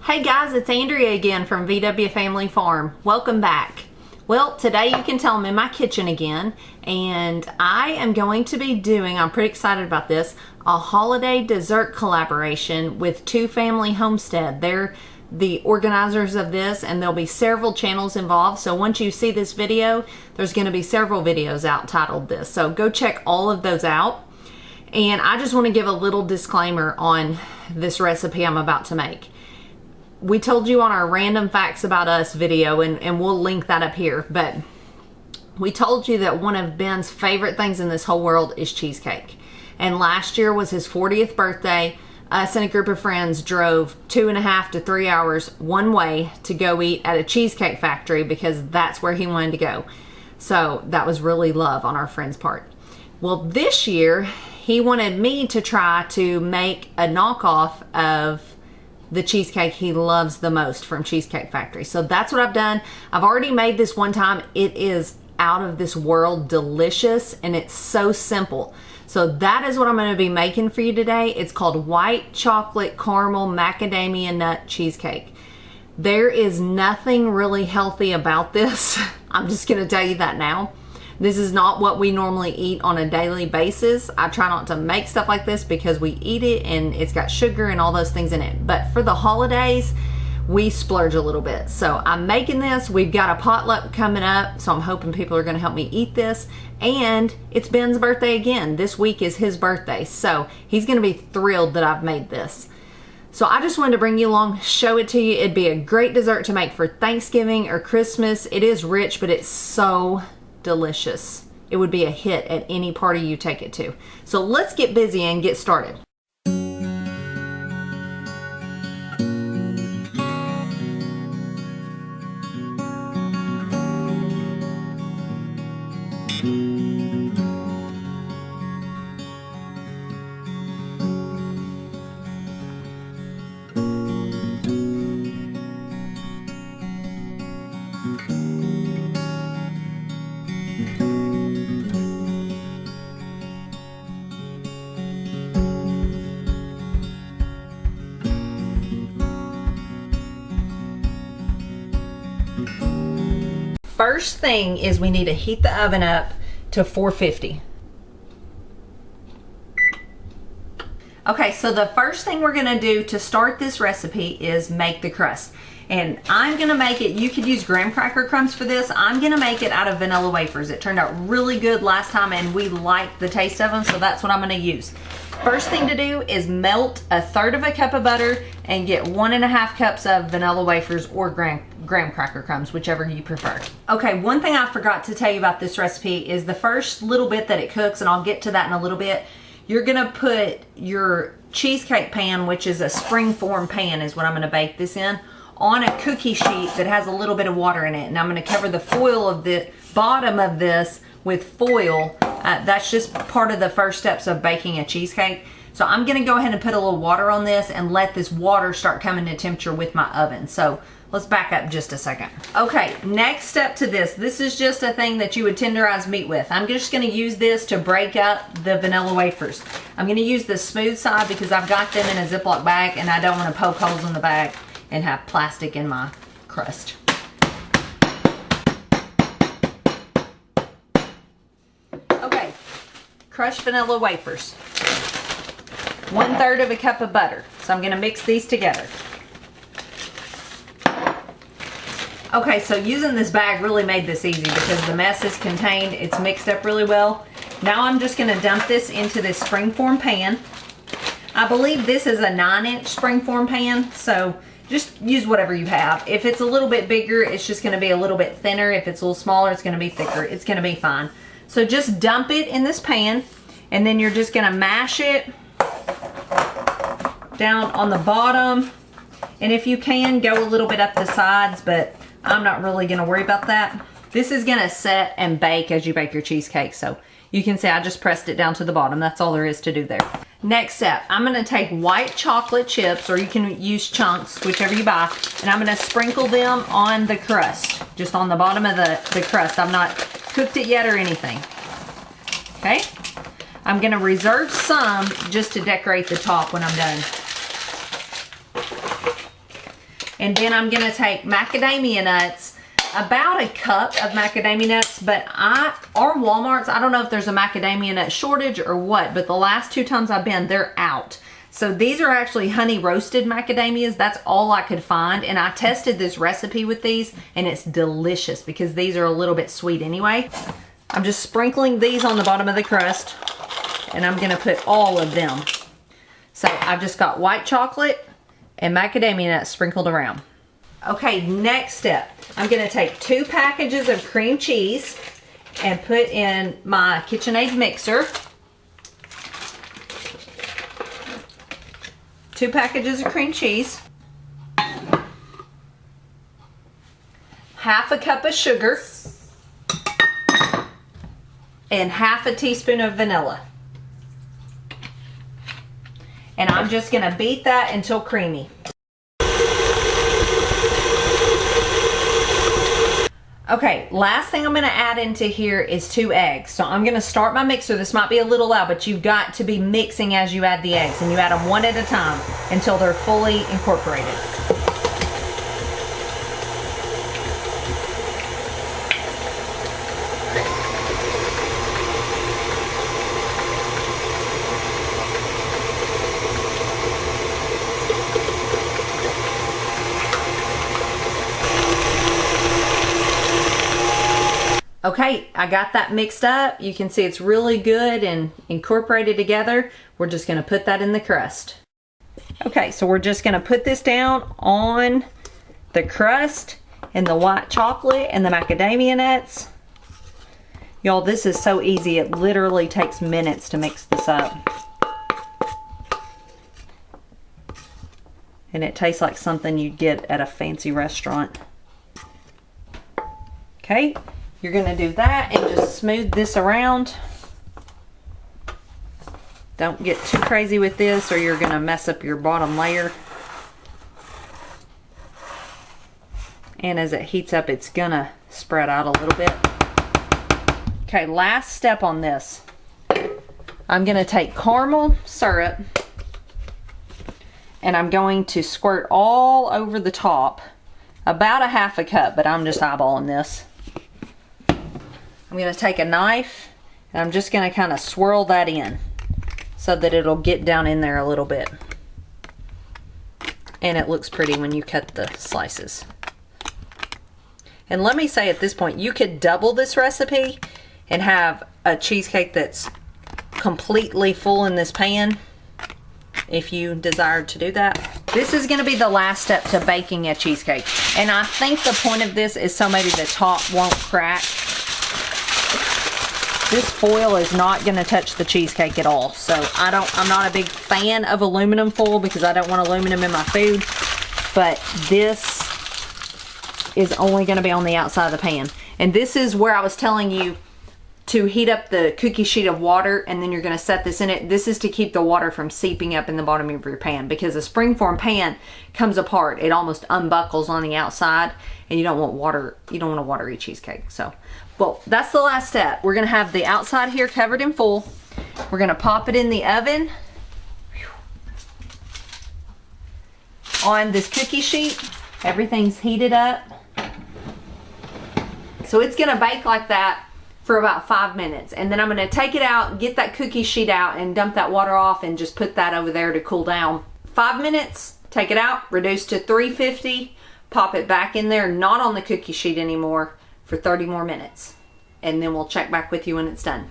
Hey guys, it's Andrea again from VW Family Farm. Welcome back. Well, today you can tell I'm in my kitchen again, and I am going to be doing, I'm pretty excited about this, a holiday dessert collaboration with Two Family Homestead. They're the organizers of this, and there'll be several channels involved. So once you see this video, there's going to be several videos out titled this. So go check all of those out. And I just want to give a little disclaimer on this recipe I'm about to make. We told you on our Random Facts About Us video, and we'll link that up here, but we told you that one of Ben's favorite things in this whole world is cheesecake. And last year was his 40th birthday. Us and a group of friends drove 2.5 to 3 hours one way to go eat at a cheesecake factory because that's where he wanted to go. So that was really love on our friend's part. Well, this year he wanted me to try to make a knockoff of the cheesecake he loves the most from Cheesecake Factory. So that's what I've done. I've already made this one time. It is out of this world delicious, and it's so simple. So that is what I'm going to be making for you today. It's called white chocolate caramel macadamia nut cheesecake. There is nothing really healthy about this. I'm just going to tell you that now. This is not what we normally eat on a daily basis. I try not to make stuff like this because we eat it and it's got sugar and all those things in it. But for the holidays, we splurge a little bit. So I'm making this. We've got a potluck coming up, so I'm hoping people are going to help me eat this. And it's Ben's birthday again. This week is his birthday, so he's going to be thrilled that I've made this. So I just wanted to bring you along, show it to you. It'd be a great dessert to make for Thanksgiving or Christmas. It is rich, but it's so delicious. It would be a hit at any party you take it to. So let's get busy and get started. First thing is we need to heat the oven up to 450. Okay, so the first thing we're gonna do to start this recipe is make the crust. And I'm gonna make it, you could use graham cracker crumbs for this. I'm gonna make it out of vanilla wafers. It turned out really good last time and we liked the taste of them, so that's what I'm gonna use. First thing to do is melt 1/3 cup of butter and get 1.5 cups of vanilla wafers or graham cracker crumbs, whichever you prefer. Okay, one thing I forgot to tell you about this recipe is the first little bit that it cooks, and I'll get to that in a little bit. You're gonna put your cheesecake pan, which is a springform pan is what I'm gonna bake this in, on a cookie sheet that has a little bit of water in it. And I'm gonna cover the foil of the bottom of this with foil. That's just part of the first steps of baking a cheesecake. So I'm gonna go ahead and put a little water on this and let this water start coming to temperature with my oven. So let's back up just a second. Okay, next step to this. This is just a thing that you would tenderize meat with. I'm just gonna use this to break up the vanilla wafers. I'm gonna use the smooth side because I've got them in a Ziploc bag and I don't wanna poke holes in the bag and have plastic in my crust. Okay, crushed vanilla wafers. 1/3 cup of butter. So I'm gonna mix these together. Okay, so using this bag really made this easy because the mess is contained. It's mixed up really well. Now I'm just gonna dump this into this springform pan. I believe this is a 9-inch springform pan, so just use whatever you have. If it's a little bit bigger, it's just gonna be a little bit thinner. If it's a little smaller, it's gonna be thicker. It's gonna be fine. So just dump it in this pan, and then you're just gonna mash it down on the bottom. And if you can, go a little bit up the sides, but I'm not really gonna worry about that. This is gonna set and bake as you bake your cheesecake. So you can see I just pressed it down to the bottom. That's all there is to do there. Next step, I'm gonna take white chocolate chips, or you can use chunks, whichever you buy, and I'm gonna sprinkle them on the crust, just on the bottom of the crust. I've not cooked it yet or anything. Okay? I'm gonna reserve some just to decorate the top when I'm done. And then I'm gonna take macadamia nuts, about a cup of macadamia nuts, but our Walmart's, I don't know if there's a macadamia nut shortage or what, but the last 2 times I've been, they're out. So these are actually honey roasted macadamias. That's all I could find. And I tested this recipe with these and it's delicious because these are a little bit sweet anyway. I'm just sprinkling these on the bottom of the crust and I'm gonna put all of them. So I've just got white chocolate and macadamia nuts sprinkled around. Okay, next step. I'm gonna take 2 packages of cream cheese and put in my KitchenAid mixer. 2 packages of cream cheese. Half a cup of sugar. And half a teaspoon of vanilla. And I'm just gonna beat that until creamy. Okay, last thing I'm gonna add into here is 2 eggs. So I'm gonna start my mixer. This might be a little loud, but you've got to be mixing as you add the eggs, and you add them one at a time until they're fully incorporated. Okay, I got that mixed up. You can see it's really good and incorporated together. We're just gonna put that in the crust. Okay, so we're just gonna put this down on the crust and the white chocolate and the macadamia nuts. Y'all, this is so easy. It literally takes minutes to mix this up. And it tastes like something you'd get at a fancy restaurant. Okay. You're gonna do that and just smooth this around. Don't get too crazy with this or you're gonna mess up your bottom layer. And as it heats up, it's gonna spread out a little bit. Okay, last step on this. I'm gonna take caramel syrup and I'm going to squirt all over the top, about a half a cup, but I'm just eyeballing this. I'm going to take a knife and I'm just going to kind of swirl that in so that it'll get down in there a little bit. And it looks pretty when you cut the slices. And let me say at this point, you could double this recipe and have a cheesecake that's completely full in this pan if you desired to do that. This is going to be the last step to baking a cheesecake. And I think the point of this is so maybe the top won't crack. This foil is not going to touch the cheesecake at all. So I'm not a big fan of aluminum foil because I don't want aluminum in my food. But this is only going to be on the outside of the pan. And this is where I was telling you to heat up the cookie sheet of water and then you're going to set this in it. This is to keep the water from seeping up in the bottom of your pan because a springform pan comes apart. It almost unbuckles on the outside and you don't want water. You don't want a watery cheesecake. So, well, that's the last step. We're going to have the outside here covered in foil. We're going to pop it in the oven on this cookie sheet. Everything's heated up. So it's going to bake like that for about 5 minutes. And then I'm going to take it out, get that cookie sheet out and dump that water off and just put that over there to cool down. 5 minutes, take it out, reduce to 350, pop it back in there, not on the cookie sheet anymore, for 30 more minutes. And then we'll check back with you when it's done.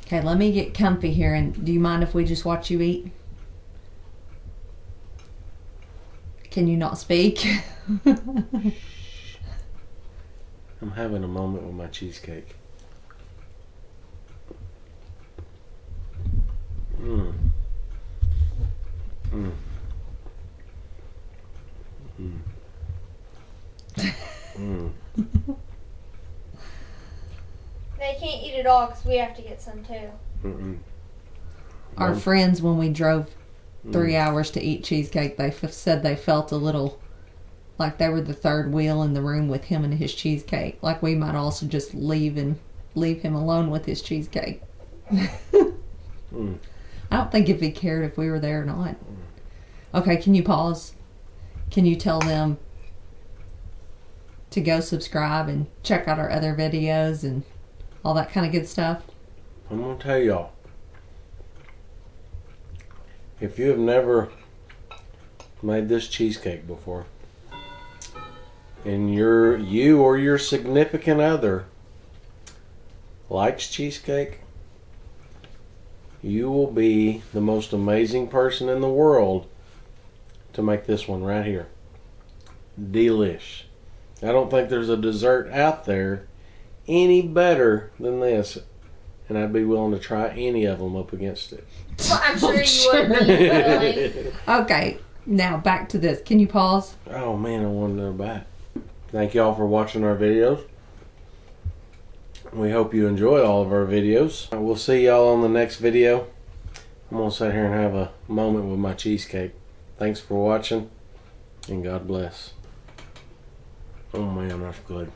Okay, let me get comfy here, and do you mind if we just watch you eat? Can you not speak? I'm having a moment with my cheesecake. Mmm. Mmm. Mmm. Mmm. They can't eat it all because we have to get some too. Mm-mm. Our friends, when we drove 3 hours to eat cheesecake, they said they felt a little like they were the third wheel in the room with him and his cheesecake. Like we might also just leave him alone with his cheesecake. I don't think if he cared if we were there or not. Okay, can you pause? Can you tell them to go subscribe and check out our other videos and all that kind of good stuff? I'm going to tell y'all. If you have never made this cheesecake before, and you or your significant other likes cheesecake, you will be the most amazing person in the world to make this one right here. Delish. I don't think there's a dessert out there any better than this, and I'd be willing to try any of them up against it. Well, I'm sure you would be willing. Okay, now back to this. Can you pause? Oh man, I wanted to go back. Thank y'all for watching our videos. We hope you enjoy all of our videos. We'll see y'all on the next video. I'm going to sit here and have a moment with my cheesecake. Thanks for watching, and God bless. Oh man, that's good.